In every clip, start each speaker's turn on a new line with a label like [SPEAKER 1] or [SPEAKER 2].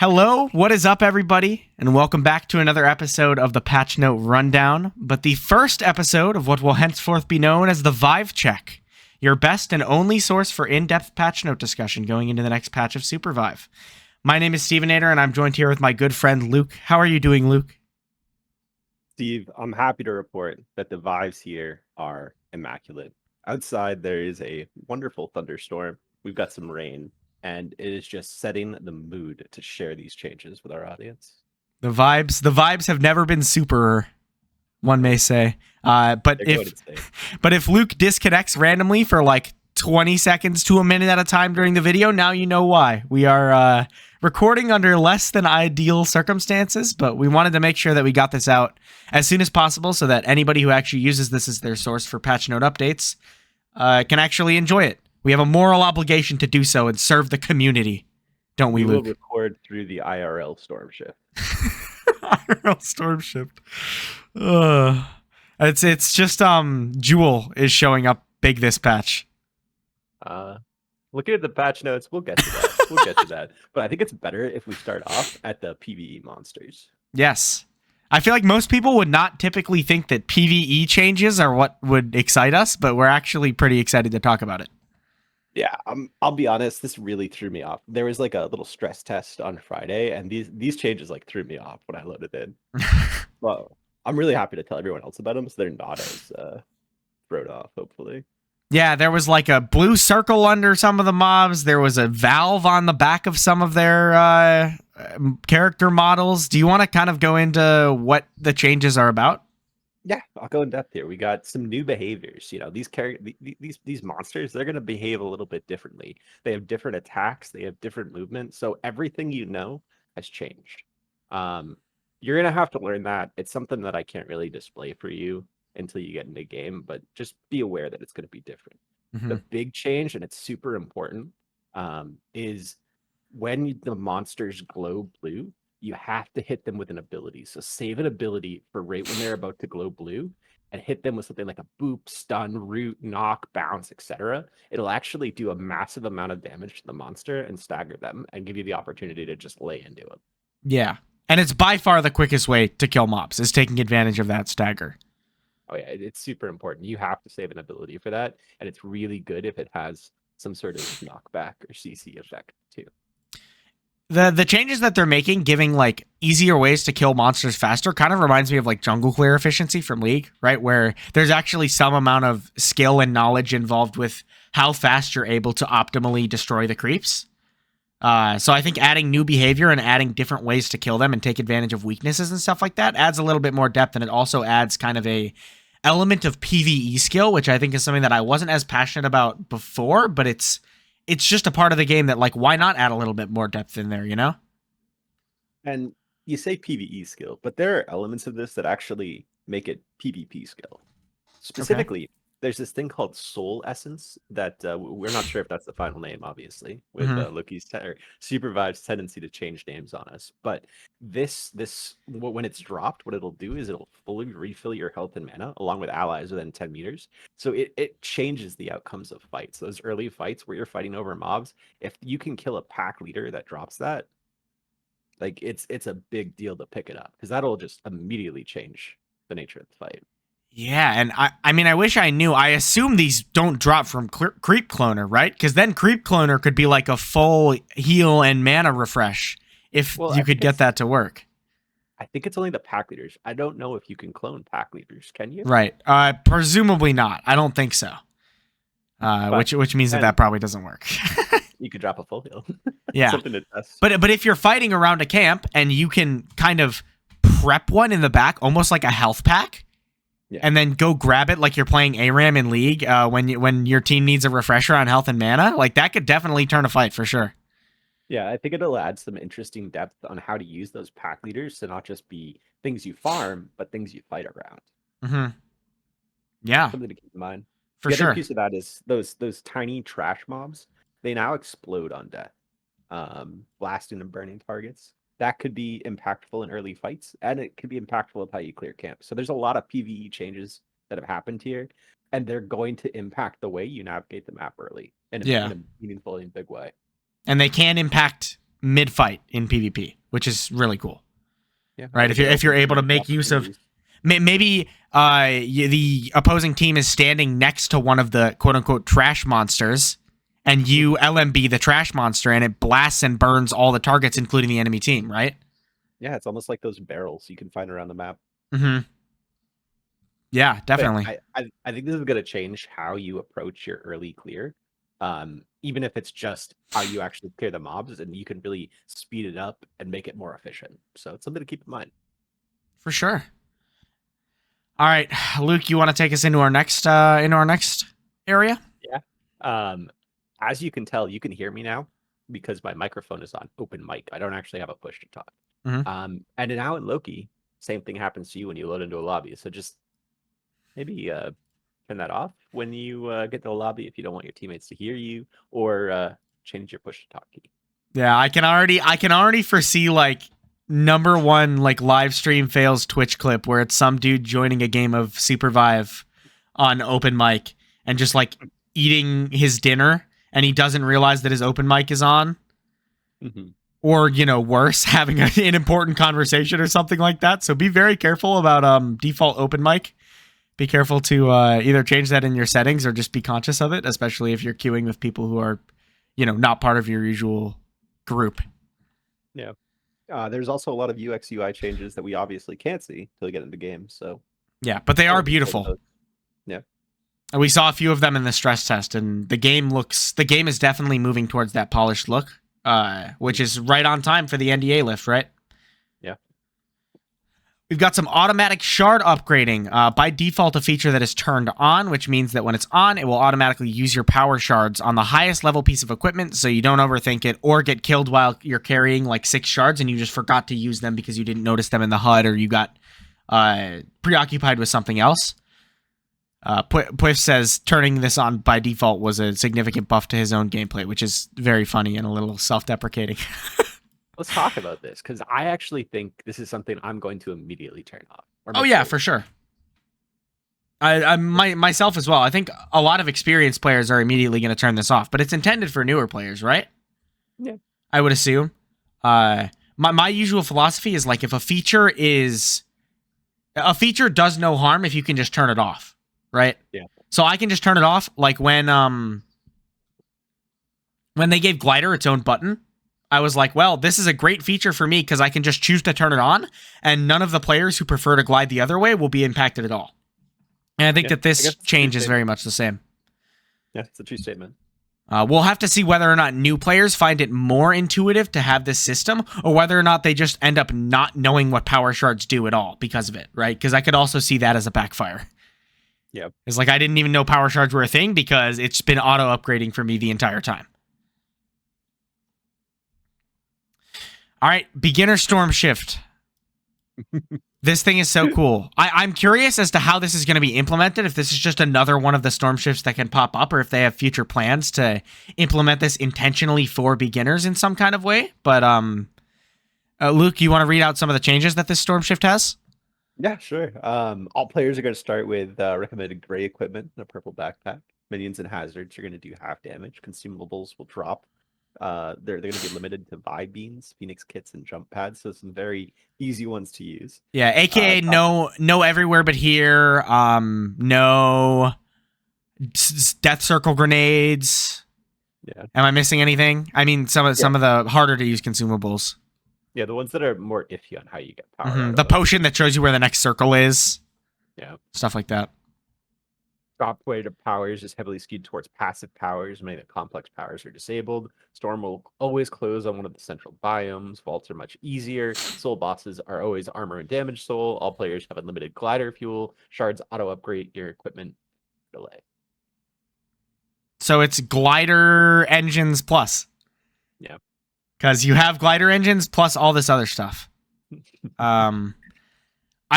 [SPEAKER 1] Hello, what is up, everybody? And welcome back to another episode of the Patch Note Rundown, but the first episode of what will henceforth be known as the Vive Check, your best and only source for in-depth patch note discussion going into the next patch of SUPERVIVE. My name is Stevenator, and I'm joined here with my good friend Luke. How are you doing, Luke?
[SPEAKER 2] Steve, I'm happy to report that the vibes here are immaculate. Outside, there is a wonderful thunderstorm. We've got some rain, and it is just setting the mood to share these changes with our audience.
[SPEAKER 1] The vibes have never been super, one may say. But if Luke disconnects randomly for like 20 seconds to a minute at a time during the video, now you know why. We are recording under less than ideal circumstances, but we wanted to make sure that we got this out as soon as possible so that anybody who actually uses this as their source for patch note updates can actually enjoy it. We have a moral obligation to do so and serve the community, don't we, Luke?
[SPEAKER 2] We will record through the IRL storm shift.
[SPEAKER 1] IRL storm shift. It's just Jewel is showing up big this patch.
[SPEAKER 2] Looking at the patch notes, we'll get to that. But I think it's better if we start off at the PVE monsters.
[SPEAKER 1] Yes. I feel like most people would not typically think that PVE changes are what would excite us, but we're actually pretty excited to talk about it.
[SPEAKER 2] Yeah, I'll be honest, this really threw me off. There was like a little stress test on Friday, and these changes like threw me off when I loaded in. Well, I'm really happy to tell everyone else about them, so they're not as thrown off, hopefully.
[SPEAKER 1] Yeah, there was like a blue circle under some of the mobs. There was a valve on the back of some of their character models. Do you want to kind of go into what the changes are about?
[SPEAKER 2] Yeah, I'll go in depth here. We got some new behaviors. You know, these monsters, they're going to behave a little bit differently. They have different attacks. They have different movement. So everything you know has changed. You're going to have to learn that. It's something that I can't really display for you until you get into game, but just be aware that it's going to be different.
[SPEAKER 1] Mm-hmm.
[SPEAKER 2] The big change, and it's super important, is when the monsters glow blue, you have to hit them with an ability. So save an ability for right when they're about to glow blue and hit them with something like a boop, stun, root, knock, bounce, etc. It'll actually do a massive amount of damage to the monster and stagger them and give you the opportunity to just lay into it.
[SPEAKER 1] Yeah. And it's by far the quickest way to kill mobs, is taking advantage of that stagger.
[SPEAKER 2] Oh yeah, it's super important. You have to save an ability for that, and it's really good if it has some sort of knockback or CC effect too.
[SPEAKER 1] The changes that they're making, giving like easier ways to kill monsters faster, kind of reminds me of like jungle clear efficiency from League, right? Where there's actually some amount of skill and knowledge involved with how fast you're able to optimally destroy the creeps. So I think adding new behavior and adding different ways to kill them and take advantage of weaknesses and stuff like that adds a little bit more depth, and it also adds kind of a element of PvE skill, which I think is something that I wasn't as passionate about before, but it's just a part of the game that, like, why not add a little bit more depth in there, you know?
[SPEAKER 2] And you say PvE skill, but there are elements of this that actually make it PvP skill. Specifically, There's this thing called soul essence that we're not sure if that's the final name, obviously, with Loki's SUPERVIVE's tendency to change names on us. But when it's dropped, what it'll do is it'll fully refill your health and mana along with allies within 10 meters. So it changes the outcomes of fights. Those early fights where you're fighting over mobs, if you can kill a pack leader that drops that, like it's a big deal to pick it up, because that'll just immediately change the nature of the fight.
[SPEAKER 1] Yeah, and I mean, I wish I knew. I assume these don't drop from Creep Cloner, right? Because then Creep Cloner could be like a full heal and mana refresh if you could get that to work.
[SPEAKER 2] I think it's only the pack leaders. I don't know if you can clone pack leaders. Can you?
[SPEAKER 1] Right. Presumably not. I don't think so. Which means that probably doesn't work.
[SPEAKER 2] You could drop a full heal.
[SPEAKER 1] Yeah.
[SPEAKER 2] Something to test.
[SPEAKER 1] But if you're fighting around a camp and you can kind of prep one in the back, almost like a health pack, and then go grab it like you're playing ARAM in League when your team needs a refresher on health and mana, like that could definitely turn a fight for sure.
[SPEAKER 2] Yeah, I think it'll add some interesting depth on how to use those pack leaders to not just be things you farm, but things you fight around.
[SPEAKER 1] Mm-hmm. Yeah.
[SPEAKER 2] Something to keep in mind.
[SPEAKER 1] For sure.
[SPEAKER 2] The other piece of that is those tiny trash mobs, they now explode on death, blasting and burning targets. That could be impactful in early fights, and it could be impactful of how you clear camp. So there's a lot of PvE changes that have happened here, and they're going to impact the way you navigate the map early in a meaningful and big way.
[SPEAKER 1] And they can impact mid-fight in PvP, which is really cool.
[SPEAKER 2] Yeah,
[SPEAKER 1] Right? If you're able to make use of maybe the opposing team is standing next to one of the quote-unquote trash monsters, and you LMB the trash monster, and it blasts and burns all the targets, including the enemy team, right?
[SPEAKER 2] Yeah, it's almost like those barrels you can find around the map.
[SPEAKER 1] Mm-hmm. Yeah, definitely.
[SPEAKER 2] I think this is going to change how you approach your early clear. Even if it's just how you actually clear the mobs, and you can really speed it up and make it more efficient. So it's something to keep in mind.
[SPEAKER 1] For sure. All right, Luke, you want to take us into our next area?
[SPEAKER 2] Yeah. As you can tell, you can hear me now because my microphone is on open mic. I don't actually have a push to talk.
[SPEAKER 1] Mm-hmm.
[SPEAKER 2] And now in Loki, same thing happens to you when you load into a lobby. So just maybe turn that off when you get to the lobby if you don't want your teammates to hear you, or change your push to talk key.
[SPEAKER 1] Yeah, I can already foresee like number one like live stream fails Twitch clip where it's some dude joining a game of SUPERVIVE on open mic and just like eating his dinner, and he doesn't realize that his open mic is on.
[SPEAKER 2] Mm-hmm.
[SPEAKER 1] Or, worse, having an important conversation or something like that. So be very careful about default open mic. Be careful to either change that in your settings or just be conscious of it, especially if you're queuing with people who are, not part of your usual group.
[SPEAKER 2] Yeah. There's also a lot of UX UI changes that we obviously can't see till we get into the game. So
[SPEAKER 1] yeah, but they are beautiful.
[SPEAKER 2] Yeah.
[SPEAKER 1] And we saw a few of them in the stress test, and the game is definitely moving towards that polished look. Which is right on time for the NDA lift, right?
[SPEAKER 2] Yeah.
[SPEAKER 1] We've got some automatic shard upgrading. By default, a feature that is turned on, which means that when it's on, it will automatically use your power shards on the highest level piece of equipment, so you don't overthink it or get killed while you're carrying like 6 shards and you just forgot to use them because you didn't notice them in the HUD or you got preoccupied with something else. Puif says turning this on by default was a significant buff to his own gameplay, which is very funny and a little self-deprecating.
[SPEAKER 2] Let's talk about this, because I actually think this is something I'm going to immediately turn off.
[SPEAKER 1] Oh yeah, for sure. I myself as well. I think a lot of experienced players are immediately going to turn this off, but it's intended for newer players, right?
[SPEAKER 2] Yeah.
[SPEAKER 1] I would assume. My usual philosophy is like if a feature does no harm if you can just turn it off. Right?
[SPEAKER 2] Yeah.
[SPEAKER 1] So I can just turn it off, like when they gave Glider its own button. I was like, well, this is a great feature for me because I can just choose to turn it on, and none of the players who prefer to glide the other way will be impacted at all. And I think that this change is very much the same.
[SPEAKER 2] Yeah, it's a true statement.
[SPEAKER 1] We'll have to see whether or not new players find it more intuitive to have this system, or whether or not they just end up not knowing what power shards do at all because of it, right? Because I could also see that as a backfire.
[SPEAKER 2] Yeah.
[SPEAKER 1] It's like I didn't even know power shards were a thing because it's been auto upgrading for me the entire time. All right, beginner storm shift. This thing is so cool. I'm curious as to how this is going to be implemented, if this is just another one of the storm shifts that can pop up, or if they have future plans to implement this intentionally for beginners in some kind of way. But Luke, you want to read out some of the changes that this storm shift has?
[SPEAKER 2] Yeah, sure. All players are going to start with recommended gray equipment and a purple backpack. Minions and hazards are going to do half damage. Consumables will drop. They're going to be limited to vibe beans, phoenix kits, and jump pads. So some very easy ones to use.
[SPEAKER 1] Yeah, aka no everywhere but here. No death circle grenades.
[SPEAKER 2] Yeah.
[SPEAKER 1] Am I missing anything? I mean, some of the harder to use consumables.
[SPEAKER 2] Yeah, the ones that are more iffy on how you get power.
[SPEAKER 1] Mm-hmm. The potion that shows you where the next circle is.
[SPEAKER 2] Yeah.
[SPEAKER 1] Stuff like that.
[SPEAKER 2] Top weight of powers is heavily skewed towards passive powers, meaning that complex powers are disabled. Storm will always close on one of the central biomes. Vaults are much easier. Soul bosses are always armor and damage soul. All players have unlimited glider fuel. Shards auto upgrade your equipment delay.
[SPEAKER 1] So it's glider engines plus.
[SPEAKER 2] Yeah.
[SPEAKER 1] Because you have glider engines plus all this other stuff. I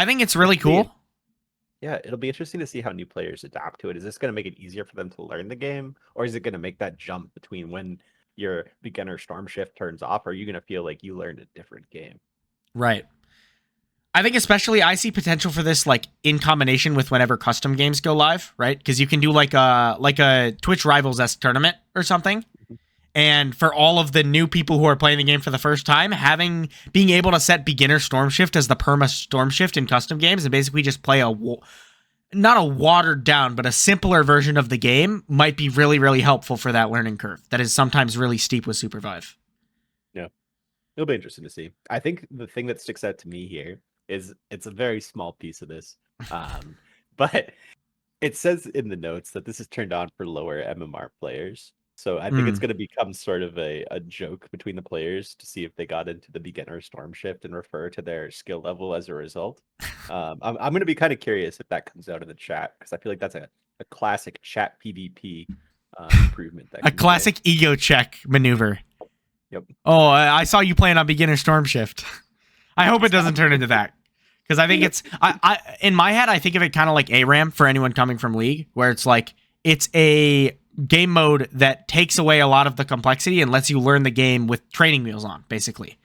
[SPEAKER 1] think it's really cool.
[SPEAKER 2] Yeah, it'll be interesting to see how new players adapt to it. Is this going to make it easier for them to learn the game? Or is it going to make that jump between when your beginner storm shift turns off? Or are you going to feel like you learned a different game?
[SPEAKER 1] Right. I think especially I see potential for this like in combination with whenever custom games go live, right? Because you can do like a Twitch Rivals-esque tournament or something. And for all of the new people who are playing the game for the first time, being able to set beginner storm shift as the perma storm shift in custom games and basically just play not a watered down, but a simpler version of the game might be really, really helpful for that learning curve that is sometimes really steep with SUPERVIVE.
[SPEAKER 2] Yeah, it'll be interesting to see. I think the thing that sticks out to me here is it's a very small piece of this, but it says in the notes that this is turned on for lower MMR players. So I think it's going to become sort of a joke between the players to see if they got into the beginner storm shift and refer to their skill level as a result. I'm going to be kind of curious if that comes out in the chat, because I feel like that's a classic chat PvP improvement.
[SPEAKER 1] A classic ego check maneuver.
[SPEAKER 2] Yep.
[SPEAKER 1] Oh, I saw you playing on beginner storm shift. I hope it doesn't turn into that. Because I think it's, in my head, I think of it kind of like ARAM for anyone coming from League, where it's like, it's a game mode that takes away a lot of the complexity and lets you learn the game with training wheels on, basically.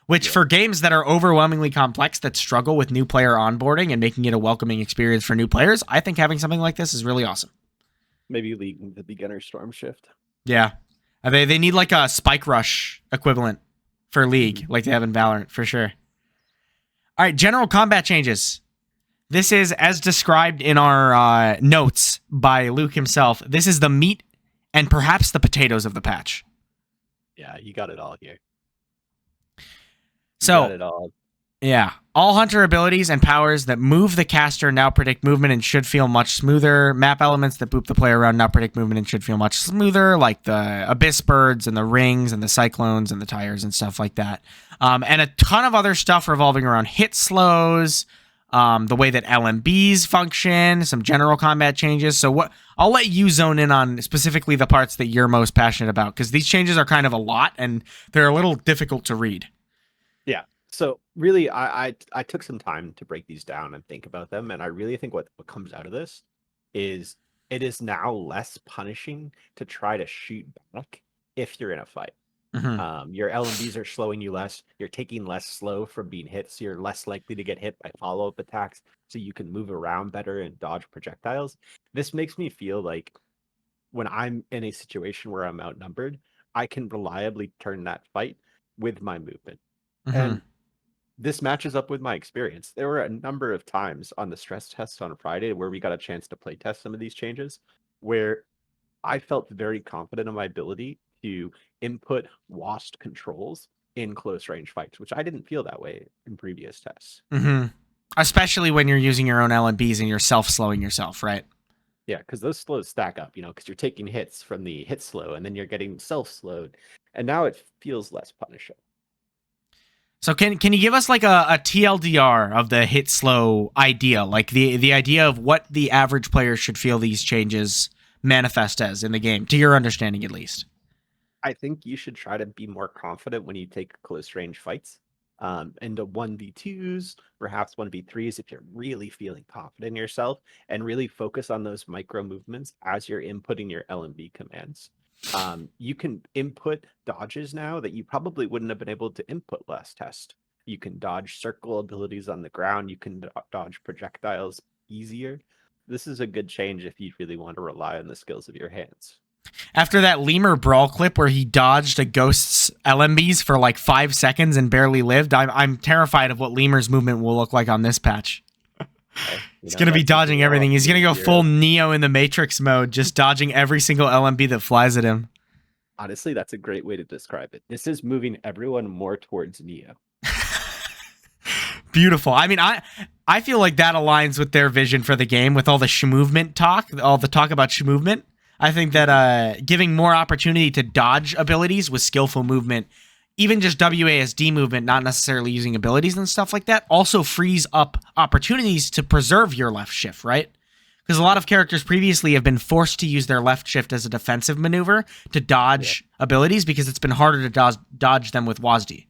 [SPEAKER 1] Which for games that are overwhelmingly complex that struggle with new player onboarding and making it a welcoming experience for new players, I think having something like this is really awesome.
[SPEAKER 2] Maybe League with the beginner storm shift.
[SPEAKER 1] Yeah. They need like a Spike Rush equivalent for League, like they have in Valorant, for sure. All right, general combat changes. This is as described in our notes by Luke himself. This is the meat and perhaps the potatoes of the patch.
[SPEAKER 2] Yeah, you got it all here.
[SPEAKER 1] So,
[SPEAKER 2] got it all.
[SPEAKER 1] Yeah. All hunter abilities and powers that move the caster now predict movement and should feel much smoother. Map elements that boop the player around now predict movement and should feel much smoother, like the abyss birds and the rings and the cyclones and the tires and stuff like that. And a ton of other stuff revolving around hit slows, the way that LMBs function, some general combat changes. So I'll let you zone in on specifically the parts that you're most passionate about, because these changes are kind of a lot and they're a little difficult to read.
[SPEAKER 2] Yeah. So really, I took some time to break these down and think about them, and I really think what comes out of this is it is now less punishing to try to shoot back if you're in a fight. Your LMBs are slowing you less. You're taking less slow from being hit, so you're less likely to get hit by follow-up attacks, so you can move around better and dodge projectiles. This makes me feel like when I'm in a situation where I'm outnumbered, I can reliably turn that fight with my movement. And this matches up with my experience. There were a number of times on the stress tests on Friday where we got a chance to play test some of these changes, where I felt very confident in my ability to input WASD controls in close range fights, which I didn't feel that way in previous tests.
[SPEAKER 1] Especially when you're using your own LMBs and you're self-slowing yourself, right?
[SPEAKER 2] Yeah, because those slows stack up, because you're taking hits from the hit slow and then you're getting self-slowed. And now it feels less punishing.
[SPEAKER 1] So can you give us like a TLDR of the hit slow idea, like the idea of what the average player should feel these changes manifest as in the game, to your understanding at least?
[SPEAKER 2] I think you should try to be more confident when you take close range fights. Into 1v2s, perhaps 1v3s if you're really feeling confident in yourself, and really focus on those micro movements as you're inputting your LMB commands. You can input dodges now that you probably wouldn't have been able to input last test. You can dodge circle abilities on the ground. You can dodge projectiles easier. This is a good change if you really want to rely on the skills of your hands.
[SPEAKER 1] After that Lemur brawl clip where he dodged a ghost's LMBs for like 5 seconds and barely lived, I'm terrified of what Lemur's movement will look like on this patch. He's going to be dodging everything. He's going to go full Neo in the Matrix mode, just dodging every single LMB that flies at him.
[SPEAKER 2] Honestly, that's a great way to describe it. This is moving everyone more towards Neo.
[SPEAKER 1] Beautiful. I mean, I feel like that aligns with their vision for the game, with all the movement talk, all the talk about movement. I think that giving more opportunity to dodge abilities with skillful movement, even just WASD movement, not necessarily using abilities and stuff like that, also frees up opportunities to preserve your left shift, right? Because a lot of characters previously have been forced to use their left shift as a defensive maneuver to dodge abilities because it's been harder to dodge them with WASD.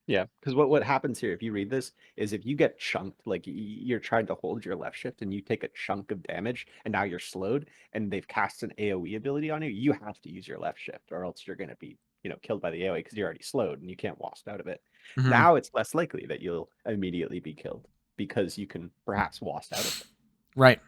[SPEAKER 2] Yeah, because what happens here, if you read this, is if you get chunked, like you're trying to hold your left shift and you take a chunk of damage and now you're slowed and they've cast an AoE ability on you, you have to use your left shift or else you're going to be, killed by the AoE because you're already slowed and you can't WASD out of it. Now it's less likely that you'll immediately be killed because you can perhaps WASD out of it.
[SPEAKER 1] Right.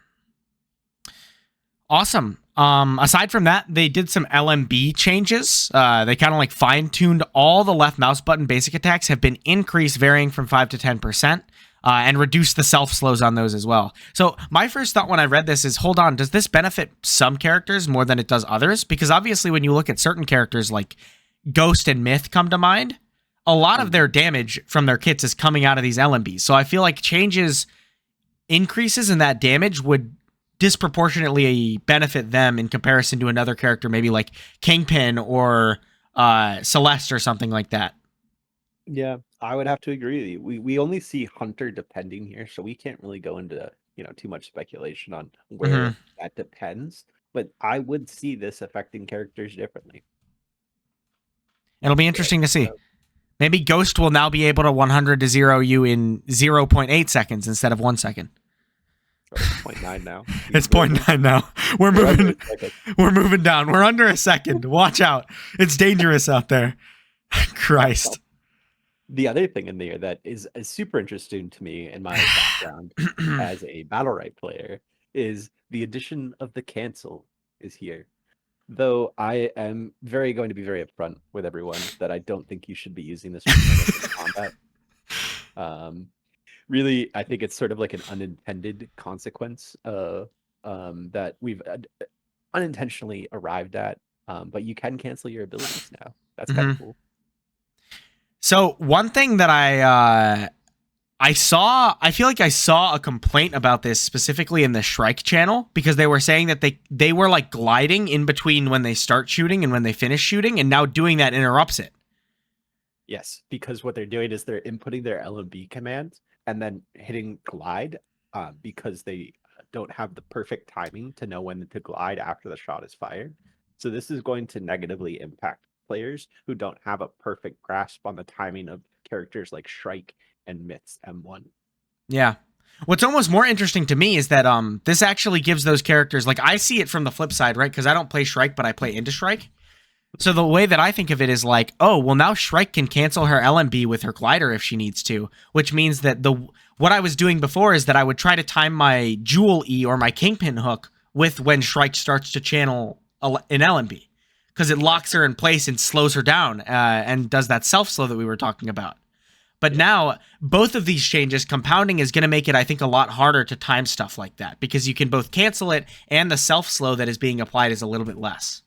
[SPEAKER 1] Awesome. Aside from that, they did some LMB changes. They kind of like fine-tuned all the left mouse button basic attacks have been increased, varying from 5 to 10%, and reduced the self-slows on those as well. So my first thought when I read this is, hold on, does this benefit some characters more than it does others? Because obviously when you look at certain characters like Ghost and Myth come to mind, a lot of their damage from their kits is coming out of these LMBs. So I feel like increases in that damage would disproportionately benefit them in comparison to another character, maybe like Kingpin or Celeste or something like that.
[SPEAKER 2] Yeah, I would have to agree with you. We only see Hunter depending here, so we can't really go into too much speculation on where that depends. But I would see this affecting characters differently.
[SPEAKER 1] It'll be interesting to see. Maybe Ghost will now be able to 100 to 0 you in 0.8 seconds instead of 1 second.
[SPEAKER 2] It's 0.9 now.
[SPEAKER 1] It's 0.9 now. We're moving down. We're under a second. Watch out. It's dangerous out there. Christ.
[SPEAKER 2] The other thing in there that is super interesting to me in my background as a Battlerite player is the addition of the cancel is here. Though I am going to be very upfront with everyone that I don't think you should be using this in combat. Really, I think it's sort of like an unintended consequence that we've unintentionally arrived at. But you can cancel your abilities now. That's kind of cool.
[SPEAKER 1] So one thing that I feel like I saw a complaint about this specifically in the Shrike channel, because they were saying that they were like gliding in between when they start shooting and when they finish shooting, and now doing that interrupts it.
[SPEAKER 2] Yes, because what they're doing is they're inputting their LMB command and then hitting glide because they don't have the perfect timing to know when to glide after the shot is fired. So this is going to negatively impact players who don't have a perfect grasp on the timing of characters like Shrike and Myth's M1.
[SPEAKER 1] Yeah. What's almost more interesting to me is that this actually gives those characters, like, I see it from the flip side, right? Because I don't play Shrike, but I play into Shrike. So the way that I think of it is like, oh, well, now Shrike can cancel her LMB with her glider if she needs to, which means that what I was doing before is that I would try to time my Jewel E or my Kingpin hook with when Shrike starts to channel an LMB, because it locks her in place and slows her down and does that self-slow that we were talking about. But now, both of these changes, compounding, is going to make it, I think, a lot harder to time stuff like that, because you can both cancel it and the self-slow that is being applied is a little bit less.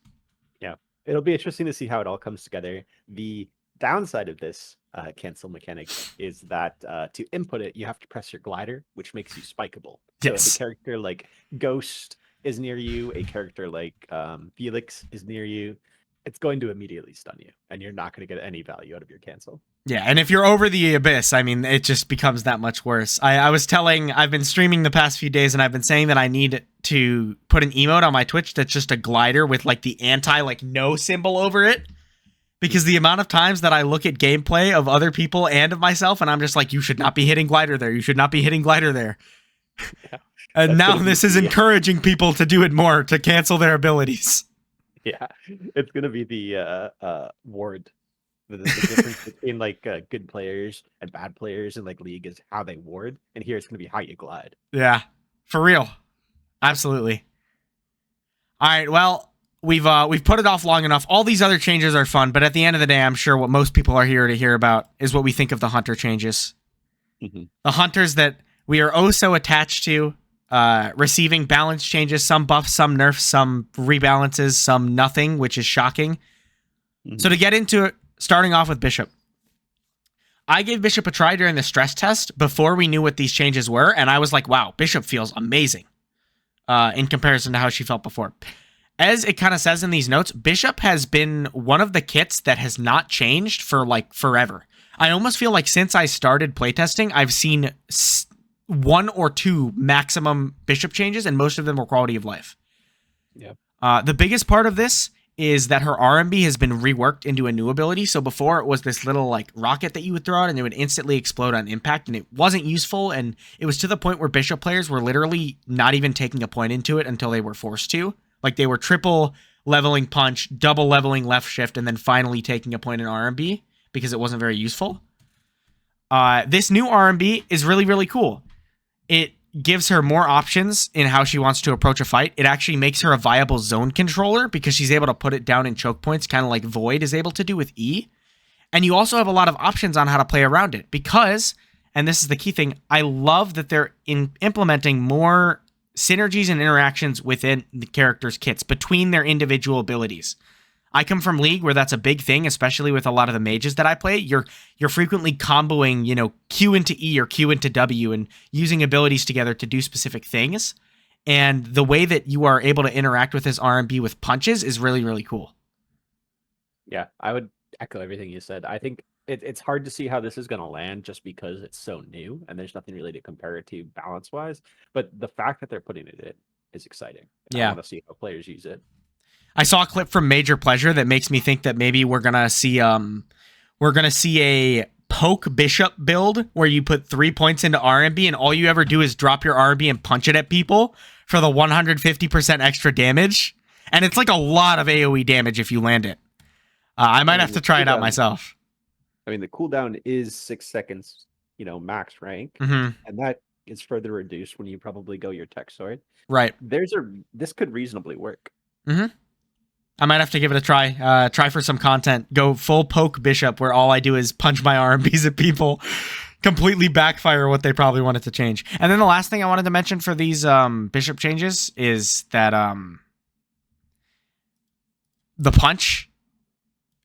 [SPEAKER 2] Yeah, it'll be interesting to see how it all comes together. The downside of this cancel mechanic is that to input it, you have to press your glider, which makes you spikeable. So if a character like Ghost is near you, a character like Felix is near you, it's going to immediately stun you, and you're not going to get any value out of your cancel.
[SPEAKER 1] Yeah, and if you're over the abyss, I mean, it just becomes that much worse. I've been streaming the past few days, and I've been saying that I need to put an emote on my Twitch that's just a glider with like the no symbol over it. Because the amount of times that I look at gameplay of other people and of myself, and I'm just like, you should not be hitting glider there. You should not be hitting glider there. Yeah, and now this is encouraging people to do it more, to cancel their abilities.
[SPEAKER 2] Yeah, it's going to be the ward. The difference between like good players and bad players in like League is how they ward, and here it's going to be how you glide.
[SPEAKER 1] Yeah, for real. Absolutely. All right, well, we've put it off long enough. All these other changes are fun, but at the end of the day, I'm sure what most people are here to hear about is what we think of the Hunter changes. The Hunters that we are oh so attached to, receiving balance changes, some buffs, some nerfs, some rebalances, some nothing, which is shocking. So to get into it, starting off with Bishop. I gave Bishop a try during the stress test before we knew what these changes were, and I was like, wow, Bishop feels amazing in comparison to how she felt before. As it kind of says in these notes, Bishop has been one of the kits that has not changed for like forever. I almost feel like since I started playtesting, I've seen 1 or 2 maximum Bishop changes, and most of them were quality of life.
[SPEAKER 2] Yep.
[SPEAKER 1] The biggest part of this is that her RMB has been reworked into a new ability. So before, it was this little like rocket that you would throw out and it would instantly explode on impact, and it wasn't useful, and it was to the point where Bishop players were literally not even taking a point into it until they were forced to. Like they were triple leveling punch, double leveling left shift, and then finally taking a point in RMB because it wasn't very useful. This new RMB is really, really cool. It gives her more options in how she wants to approach a fight. It actually makes her a viable zone controller because she's able to put it down in choke points, kind of like Void is able to do with E. And you also have a lot of options on how to play around it because, and this is the key thing, I love that they're implementing more synergies and interactions within the characters' kits between their individual abilities. I come from League where that's a big thing, especially with a lot of the mages that I play. You're frequently comboing, Q into E or Q into W and using abilities together to do specific things. And the way that you are able to interact with this R&B with punches is really, really cool.
[SPEAKER 2] Yeah, I would echo everything you said. I think it's hard to see how this is going to land just because it's so new and there's nothing really to compare it to balance-wise. But the fact that they're putting it in is exciting.
[SPEAKER 1] Yeah.
[SPEAKER 2] I want to see how players use it.
[SPEAKER 1] I saw a clip from Major Pleasure that makes me think that maybe we're gonna see a poke bishop build where you put 3 points into R&B and all you ever do is drop your R&B and punch it at people for the 150% extra damage, and it's like a lot of AoE damage if you land it. I might have to try it out myself.
[SPEAKER 2] I mean, the cooldown is 6 seconds, max rank,
[SPEAKER 1] and
[SPEAKER 2] that is further reduced when you probably go your tech sword.
[SPEAKER 1] Right.
[SPEAKER 2] This could reasonably work.
[SPEAKER 1] I might have to give it a try. Try for some content. Go full poke bishop where all I do is punch my R&Bs at people. Completely backfire what they probably wanted to change. And then the last thing I wanted to mention for these bishop changes is that the punch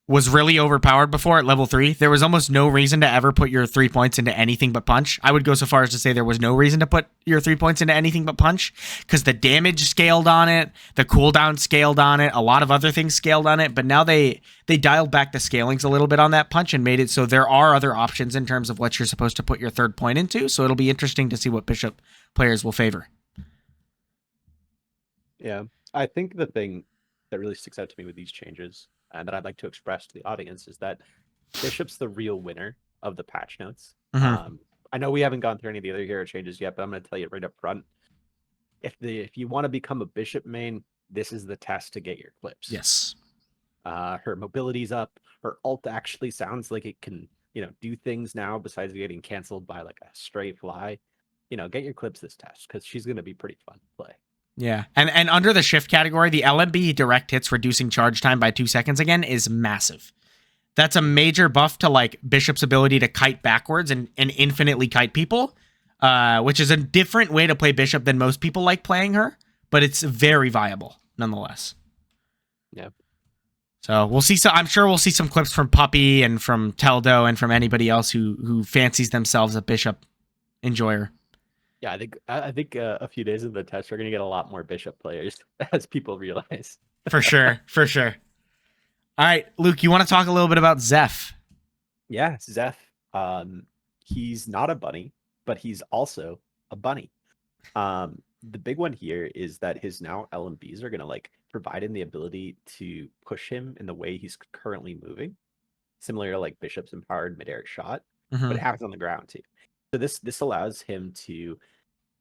[SPEAKER 1] was really overpowered before at level 3. There was almost no reason to ever put your 3 points into anything but punch. I would go so far as to say there was no reason to put your 3 points into anything but punch because the damage scaled on it, the cooldown scaled on it, a lot of other things scaled on it, but now they dialed back the scalings a little bit on that punch and made it so there are other options in terms of what you're supposed to put your 3rd point into, so it'll be interesting to see what bishop players will favor.
[SPEAKER 2] Yeah, I think the thing that really sticks out to me with these changes and that I'd like to express to the audience is that Bishop's the real winner of the patch notes. I know we haven't gone through any of the other hero changes yet, but I'm going to tell you right up front. If you want to become a Bishop main, this is the test to get your clips.
[SPEAKER 1] Yes.
[SPEAKER 2] Her mobility's up. Her ult actually sounds like it can, do things now besides getting canceled by like a stray fly. Get your clips this test because she's going to be pretty fun to play.
[SPEAKER 1] Yeah, and under the shift category, the LMB direct hits reducing charge time by 2 seconds again is massive. That's a major buff to like Bishop's ability to kite backwards and infinitely kite people, which is a different way to play Bishop than most people like playing her, but it's very viable nonetheless.
[SPEAKER 2] Yeah.
[SPEAKER 1] So we'll see. I'm sure we'll see some clips from Puppy and from Teldo and from anybody else who fancies themselves a Bishop enjoyer.
[SPEAKER 2] Yeah, I think a few days of the test, we're going to get a lot more Bishop players, as people realize.
[SPEAKER 1] For sure. All right, Luke, you want to talk a little bit about Zeph?
[SPEAKER 2] Yeah, Zeph. He's not a bunny, but he's also a bunny. The big one here is that his now LMBs are going to provide him the ability to push him in the way he's currently moving, similar to Bishop's empowered midair shot, but it happens on the ground too. So this allows him to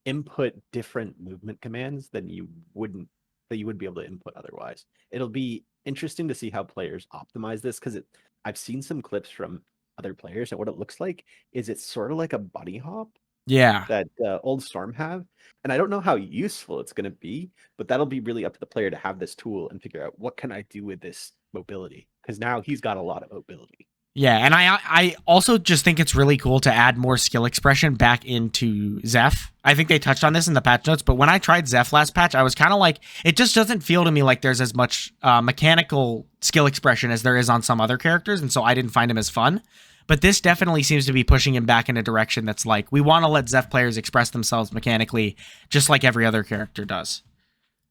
[SPEAKER 2] input different movement commands than you would be able to input otherwise. It'll be interesting to see how players optimize this because I've seen some clips from other players and what it looks like is it's sort of like a bunny hop.
[SPEAKER 1] Yeah.
[SPEAKER 2] That Old Storm have. And I don't know how useful it's going to be, but that'll be really up to the player to have this tool and figure out what can I do with this mobility because now he's got a lot of mobility.
[SPEAKER 1] Yeah, and I also just think it's really cool to add more skill expression back into Zeph. I think they touched on this in the patch notes, but when I tried Zeph last patch, I was kind of like, it just doesn't feel to me like there's as much mechanical skill expression as there is on some other characters, and so I didn't find him as fun. But this definitely seems to be pushing him back in a direction that's like, we want to let Zeph players express themselves mechanically, just like every other character does.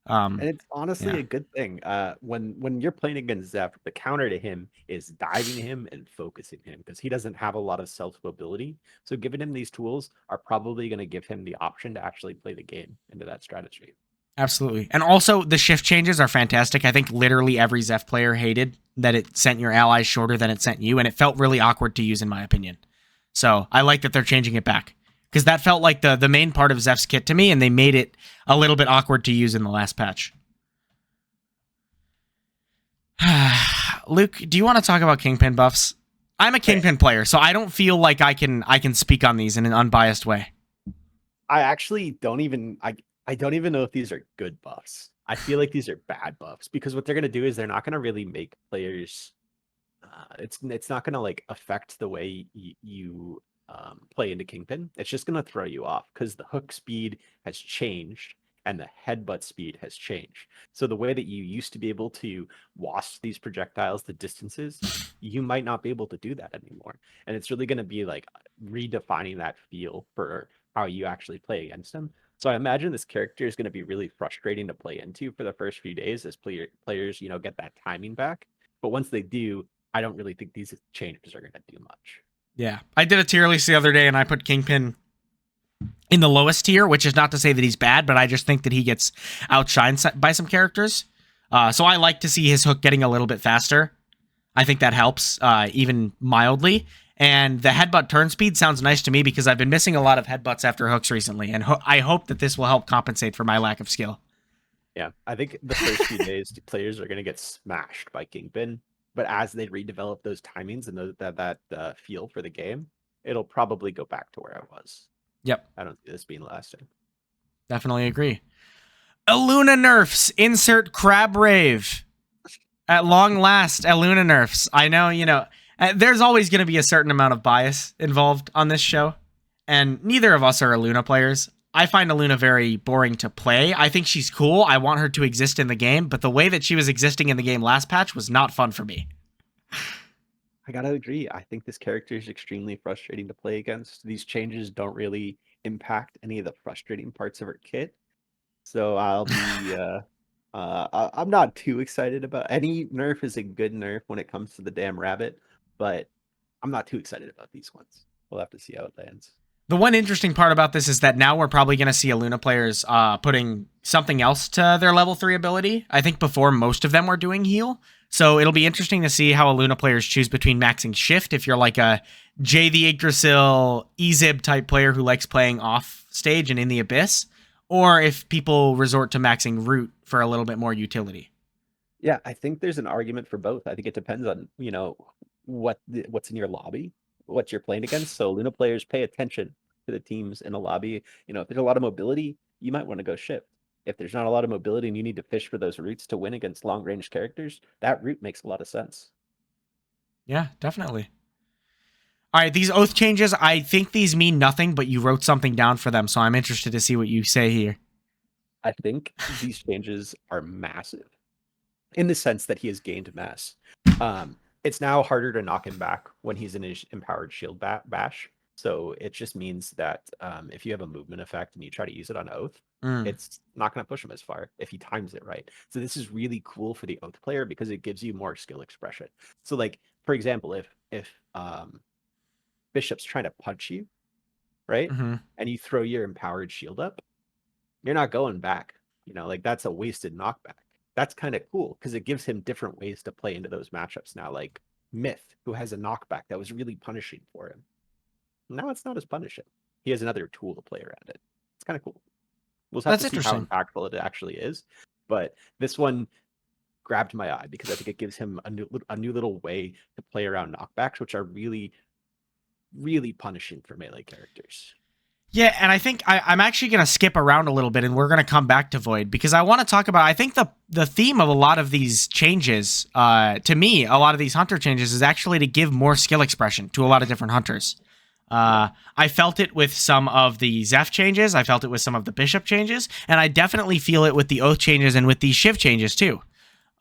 [SPEAKER 2] And it's honestly a good thing. When you're playing against Zeph, the counter to him is diving him and focusing him because he doesn't have a lot of self-mobility. So giving him these tools are probably going to give him the option to actually play the game into that strategy.
[SPEAKER 1] Absolutely. And also the shift changes are fantastic. I think literally every Zeph player hated that it sent your allies shorter than it sent you, and it felt really awkward to use in my opinion. So I like that they're changing it back. Because that felt like the main part of Zeph's kit to me, and they made it a little bit awkward to use in the last patch. Luke, do you want to talk about Kingpin buffs? I'm a Kingpin player, so I don't feel like I can speak on these in an unbiased way.
[SPEAKER 2] I actually don't even I don't even know if these are good buffs. I feel like these are bad buffs because what they're gonna do is they're not gonna really make players. It's not gonna like affect the way you play into Kingpin. It's just gonna throw you off because the hook speed has changed and the headbutt speed has changed. So the way that you used to be able to waft these projectiles the distances, you might not be able to do that anymore. And it's really gonna be like redefining that feel for how you actually play against him. So I imagine this character is going to be really frustrating to play into for the first few days as players, get that timing back. But once they do, I don't really think these changes are going to do much.
[SPEAKER 1] Yeah. I did a tier list the other day and I put Kingpin in the lowest tier, which is not to say that he's bad, but I just think that he gets outshined by some characters. So I like to see his hook getting a little bit faster. I think that helps, even mildly. And the headbutt turn speed sounds nice to me because I've been missing a lot of headbutts after hooks recently, and I hope that this will help compensate for my lack of skill.
[SPEAKER 2] Yeah, I think the first few days, players are going to get smashed by Kingpin, but as they redevelop those timings and that feel for the game, it'll probably go back to where it was.
[SPEAKER 1] Yep.
[SPEAKER 2] I don't see this being lasting.
[SPEAKER 1] Definitely agree. Aluna nerfs. Insert Crab Rave. At long last, Aluna nerfs. I know, there's always going to be a certain amount of bias involved on this show, and neither of us are Aluna players. I find Aluna very boring to play. I think she's cool. I want her to exist in the game, but the way that she was existing in the game last patch was not fun for me.
[SPEAKER 2] I gotta agree. I think this character is extremely frustrating to play against. These changes don't really impact any of the frustrating parts of her kit. So I'll be I'm not too excited about any nerf is a good nerf when it comes to the damn rabbit, but I'm not too excited about these ones. We'll have to see how it lands.
[SPEAKER 1] The one interesting part about this is that now we're probably going to see Aluna players putting something else to their level 3 ability. I think before most of them were doing heal. So it'll be interesting to see how Aluna players choose between maxing Shift if you're like a Jay the Yggdrasil, Ezib type player who likes playing off stage and in the Abyss, or if people resort to maxing Root for a little bit more utility.
[SPEAKER 2] Yeah, I think there's an argument for both. I think it depends on, what's in your lobby, what you're playing against. So Luna players pay attention to the teams in a lobby. If there's a lot of mobility, you might want to go Shift. If there's not a lot of mobility and you need to fish for those routes to win against long range characters, that route makes a lot of sense.
[SPEAKER 1] Yeah, definitely. All right, these oath changes, I think these mean nothing, but you wrote something down for them, so I'm interested to see what you say here.
[SPEAKER 2] I think these changes are massive in the sense that he has gained mass. It's now harder to knock him back when he's in his empowered shield bash. So it just means that if you have a movement effect and you try to use it on Oath, it's not going to push him as far if he times it right. So this is really cool for the Oath player because it gives you more skill expression. So like, for example, if Bishop's trying to punch you, right? And you throw your empowered shield up, you're not going back. Like that's a wasted knockback. That's kind of cool because it gives him different ways to play into those matchups now. Like Myth, who has a knockback that was really punishing for him. Now it's not as punishing. He has another tool to play around it. It's kind of cool. We'll have to see how impactful it actually is. But this one grabbed my eye because I think it gives him a new little way to play around knockbacks, which are really, really punishing for melee characters.
[SPEAKER 1] Yeah, and I think I'm actually going to skip around a little bit and we're going to come back to Void because I want to talk about, I think the theme of a lot of these changes, to me, a lot of these hunter changes is actually to give more skill expression to a lot of different hunters. I felt it with some of the Zeph changes, I felt it with some of the Bishop changes, and I definitely feel it with the Oath changes and with these Shiv changes too.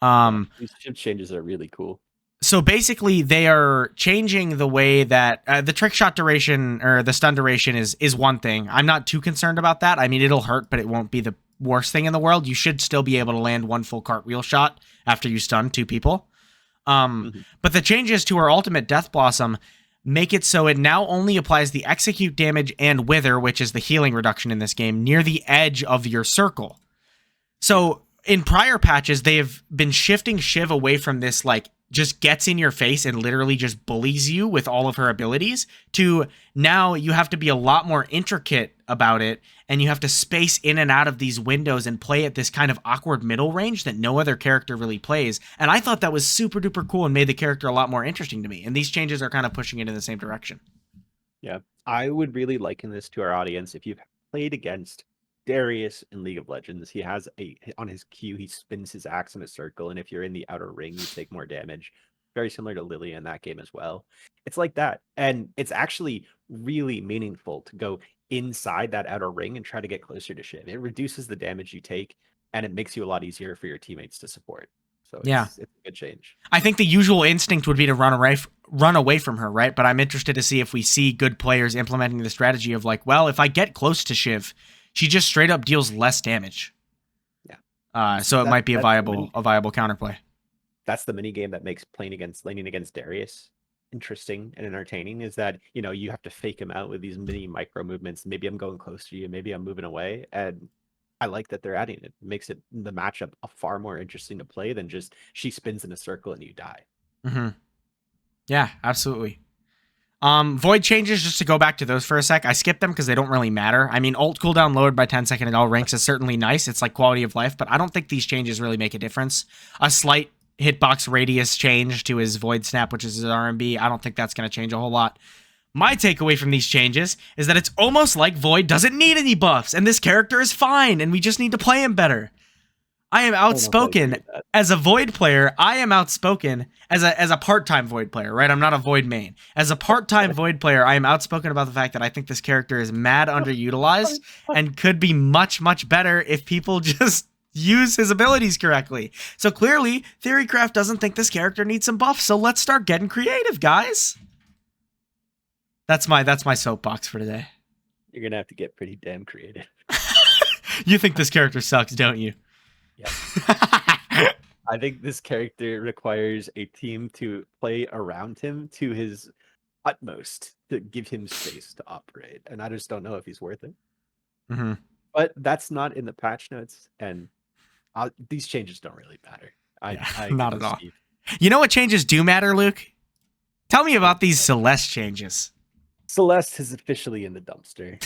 [SPEAKER 2] These Shiv changes are really cool.
[SPEAKER 1] So basically, they are changing the way that the trick shot duration or the stun duration is one thing. I'm not too concerned about that. I mean, it'll hurt, but it won't be the worst thing in the world. You should still be able to land one full cartwheel shot after you stun 2 people. But the changes to our ultimate Death Blossom make it so it now only applies the execute damage and wither, which is the healing reduction in this game, near the edge of your circle. So in prior patches, they have been shifting Shiv away from this like just gets in your face and literally just bullies you with all of her abilities to now you have to be a lot more intricate about it and you have to space in and out of these windows and play at this kind of awkward middle range that no other character really plays. And I thought that was super duper cool and made the character a lot more interesting to me. And these changes are kind of pushing it in the same direction.
[SPEAKER 2] Yeah, I would really liken this to our audience. If you've played against Darius in League of Legends. He has on his Q, he spins his axe in a circle, and if you're in the outer ring, you take more damage. Very similar to Lily in that game as well. It's like that. And it's actually really meaningful to go inside that outer ring and try to get closer to Shiv. It reduces the damage you take, and it makes you a lot easier for your teammates to support. So
[SPEAKER 1] Yeah.
[SPEAKER 2] it's a good change.
[SPEAKER 1] I think the usual instinct would be to run away from her, right? But I'm interested to see if we see good players implementing the strategy of like, well, if I get close to Shiv, she just straight up deals less damage.
[SPEAKER 2] Yeah.
[SPEAKER 1] So it might be a viable counterplay.
[SPEAKER 2] That's the mini game that makes laning against Darius interesting and entertaining, is that, you know, you have to fake him out with these mini micro movements. Maybe I'm going close to you, maybe I'm moving away, and I like that they're adding it. It makes the matchup far more interesting to play than just she spins in a circle and you die.
[SPEAKER 1] Mm-hmm. Yeah, absolutely. Void changes, just to go back to those for a sec. I skipped them because they don't really matter. I mean, ult cooldown lowered by 10 seconds at all ranks is certainly nice. It's like quality of life, but I don't think these changes really make a difference. A slight hitbox radius change to his Void Snap, which is his RMB, I don't think that's going to change a whole lot. My takeaway from these changes is that it's almost like Void doesn't need any buffs, and this character is fine, and we just need to play him better. I am outspoken as a Void player. I am outspoken as a part-time Void player, right? I'm not a Void main. As a part-time Void player, I am outspoken about the fact that I think this character is mad underutilized and could be much, much better if people just use his abilities correctly. So clearly, Theorycraft doesn't think this character needs some buffs, so let's start getting creative, guys. That's my soapbox for today.
[SPEAKER 2] You're gonna have to get pretty damn creative.
[SPEAKER 1] You think this character sucks, don't you?
[SPEAKER 2] Yeah. I think this character requires a team to play around him to his utmost to give him space to operate, and I just don't know if he's worth it.
[SPEAKER 1] Mm-hmm.
[SPEAKER 2] But that's not in the patch notes, and these changes don't really matter. I
[SPEAKER 1] not at all. You know what changes do matter, Luke? Tell me about these Celeste changes.
[SPEAKER 2] Celeste is officially in the dumpster.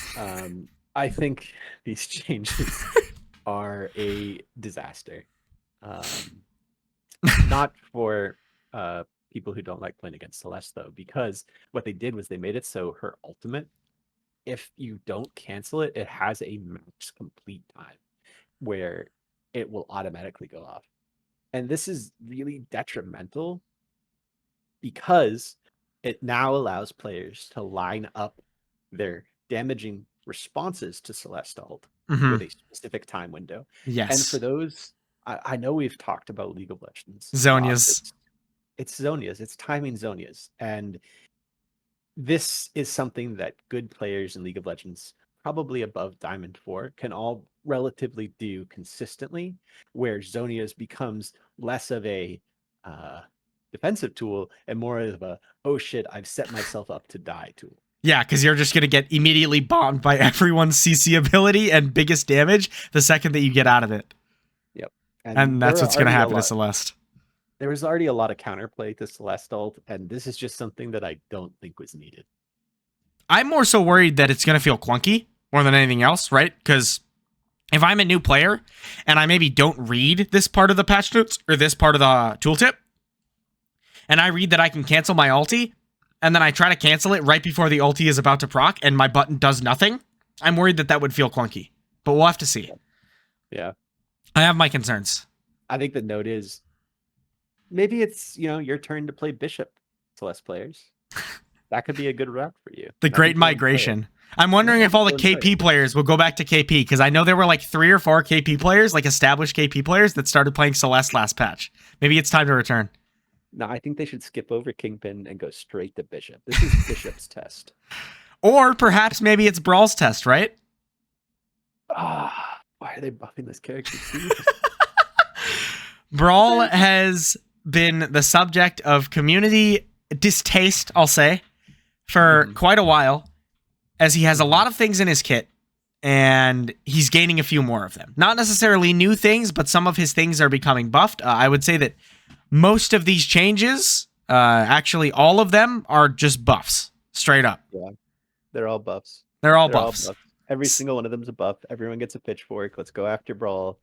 [SPEAKER 2] I think these changes are a disaster. Not for people who don't like playing against Celeste, though, because what they did was they made it so her ultimate, if you don't cancel it, it has a max complete time where it will automatically go off. And this is really detrimental because it now allows players to line up their damaging responses to Celeste ult with a specific time window.
[SPEAKER 1] Yes.
[SPEAKER 2] And for those, I know we've talked about League of Legends.
[SPEAKER 1] Zonias.
[SPEAKER 2] It's Zonias. It's timing Zonias. And this is something that good players in League of Legends, probably above Diamond 4, can all relatively do consistently, where Zonias becomes less of a defensive tool and more of a, oh shit, I've set myself up to die tool.
[SPEAKER 1] Yeah, because you're just going to get immediately bombed by everyone's CC ability and biggest damage the second that you get out of it.
[SPEAKER 2] Yep.
[SPEAKER 1] And that's what's going to happen to Celeste.
[SPEAKER 2] There was already a lot of counterplay to Celeste ult, and this is just something that I don't think was needed.
[SPEAKER 1] I'm more so worried that it's going to feel clunky more than anything else, right? Because if I'm a new player and I maybe don't read this part of the patch notes or this part of the tooltip, and I read that I can cancel my ulti, and then I try to cancel it right before the ulti is about to proc, and my button does nothing, I'm worried that that would feel clunky. But we'll have to see.
[SPEAKER 2] Yeah.
[SPEAKER 1] I have my concerns.
[SPEAKER 2] I think the note is, maybe it's, your turn to play Bishop, Celeste players. That could be a good route for you.
[SPEAKER 1] The Great Migration. I'm wondering if all the KP players will go back to KP, because I know there were like 3 or 4 KP players, like established KP players, that started playing Celeste last patch. Maybe it's time to return.
[SPEAKER 2] No, I think they should skip over Kingpin and go straight to Bishop. This is Bishop's test.
[SPEAKER 1] Or perhaps maybe it's Brawl's test, right?
[SPEAKER 2] Why are they buffing this character?
[SPEAKER 1] Brawl has been the subject of community distaste, I'll say, for quite a while, as he has a lot of things in his kit, and he's gaining a few more of them. Not necessarily new things, but some of his things are becoming buffed. I would say that most of these changes, actually all of them, are just buffs, straight up.
[SPEAKER 2] Yeah, they're all buffs.
[SPEAKER 1] They're all buffs.
[SPEAKER 2] Every single one of them is a buff. Everyone gets a pitchfork. Let's go after Brawl.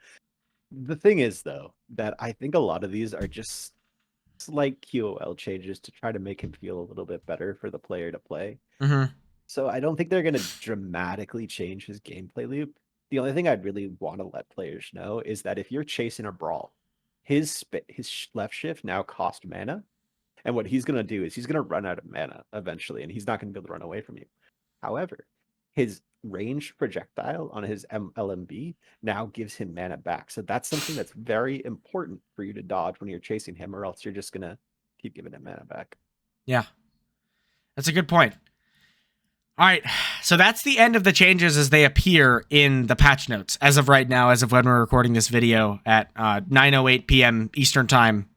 [SPEAKER 2] The thing is, though, that I think a lot of these are just slight QOL changes to try to make him feel a little bit better for the player to play. So I don't think they're going to dramatically change his gameplay loop. The only thing I'd really want to let players know is that if you're chasing a brawl, his left shift now cost mana, and what he's going to do is he's going to run out of mana eventually, and he's not going to be able to run away from you. However, his ranged projectile on his LMB now gives him mana back. So that's something that's very important for you to dodge when you're chasing him, or else you're just going to keep giving him mana back.
[SPEAKER 1] Yeah, that's a good point. All right, so that's the end of the changes as they appear in the patch notes as of right now, as of when we're recording this video at 9:08 p.m. Eastern Time,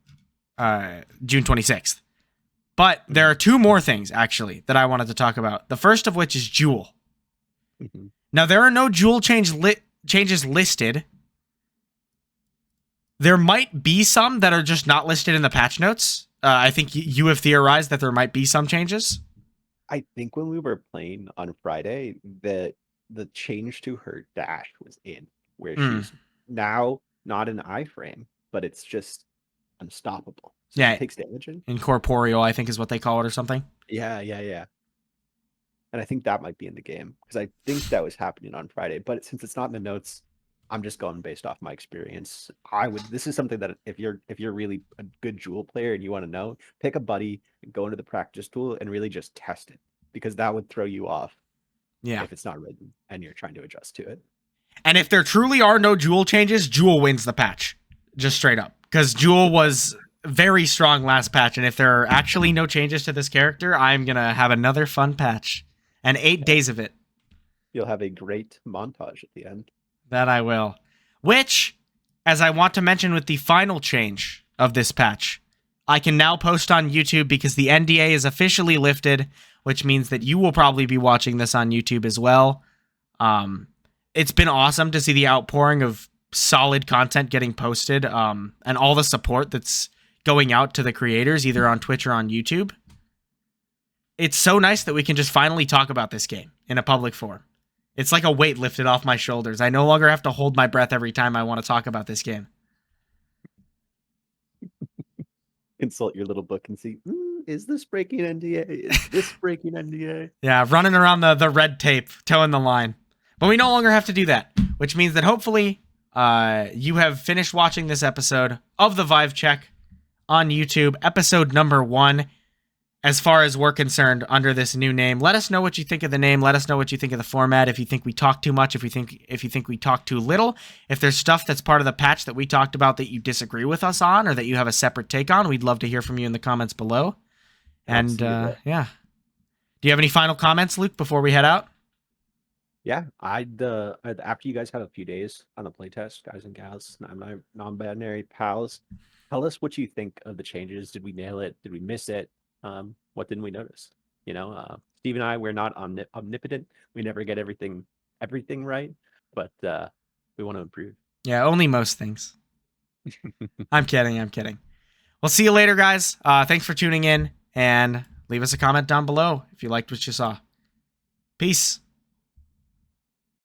[SPEAKER 1] June 26th. But there are two more things, actually, that I wanted to talk about. The first of which is Jewel.
[SPEAKER 2] Mm-hmm.
[SPEAKER 1] Now, there are no Jewel changes listed. There might be some that are just not listed in the patch notes. I think you have theorized that there might be some changes.
[SPEAKER 2] I think when we were playing on Friday, the change to her dash was in, where she's now not an iframe, but it's just unstoppable. So
[SPEAKER 1] Yeah,
[SPEAKER 2] she takes damage in.
[SPEAKER 1] Incorporeal, I think is what they call it, or something.
[SPEAKER 2] Yeah. And I think that might be in the game, because I think that was happening on Friday. But since it's not in the notes, I'm just going based off my experience. This is something that if you're really a good Jewel player and you want to know, pick a buddy, go into the practice tool, and really just test it, because that would throw you off.
[SPEAKER 1] Yeah,
[SPEAKER 2] if it's not written and you're trying to adjust to it.
[SPEAKER 1] And if there truly are no Jewel changes, Jewel wins the patch, just straight up, because Jewel was very strong last patch. And if there are actually no changes to this character, I'm gonna have another fun patch and 8 days of it.
[SPEAKER 2] You'll have a great montage at the end.
[SPEAKER 1] That I will. Which, as I want to mention with the final change of this patch, I can now post on YouTube because the NDA is officially lifted, which means that you will probably be watching this on YouTube as well. It's been awesome to see the outpouring of solid content getting posted, and all the support that's going out to the creators, either on Twitch or on YouTube. It's so nice that we can just finally talk about this game in a public forum. It's like a weight lifted off my shoulders. I no longer have to hold my breath every time I want to talk about this game.
[SPEAKER 2] Consult your little book and see, is this breaking NDA? Is this breaking NDA?
[SPEAKER 1] Yeah, running around the red tape, towing the line. But we no longer have to do that, which means that hopefully you have finished watching this episode of the Vive Check on YouTube, episode number 1. As far as we're concerned, under this new name, let us know what you think of the name. Let us know what you think of the format. If you think we talk too much, if you think we talk too little, if there's stuff that's part of the patch that we talked about that you disagree with us on, or that you have a separate take on, we'd love to hear from you in the comments below. And yeah, do you have any final comments, Luke, before we head out?
[SPEAKER 2] Yeah, after you guys have a few days on the playtest, guys and gals, non-binary pals, tell us what you think of the changes. Did we nail it? Did we miss it? What didn't we notice? Steve and I, we're not omnipotent. We never get everything right, but we want to improve.
[SPEAKER 1] Yeah, only most things. I'm kidding. We'll see you later, guys. Thanks for tuning in, and leave us a comment down below if you liked what you saw. Peace.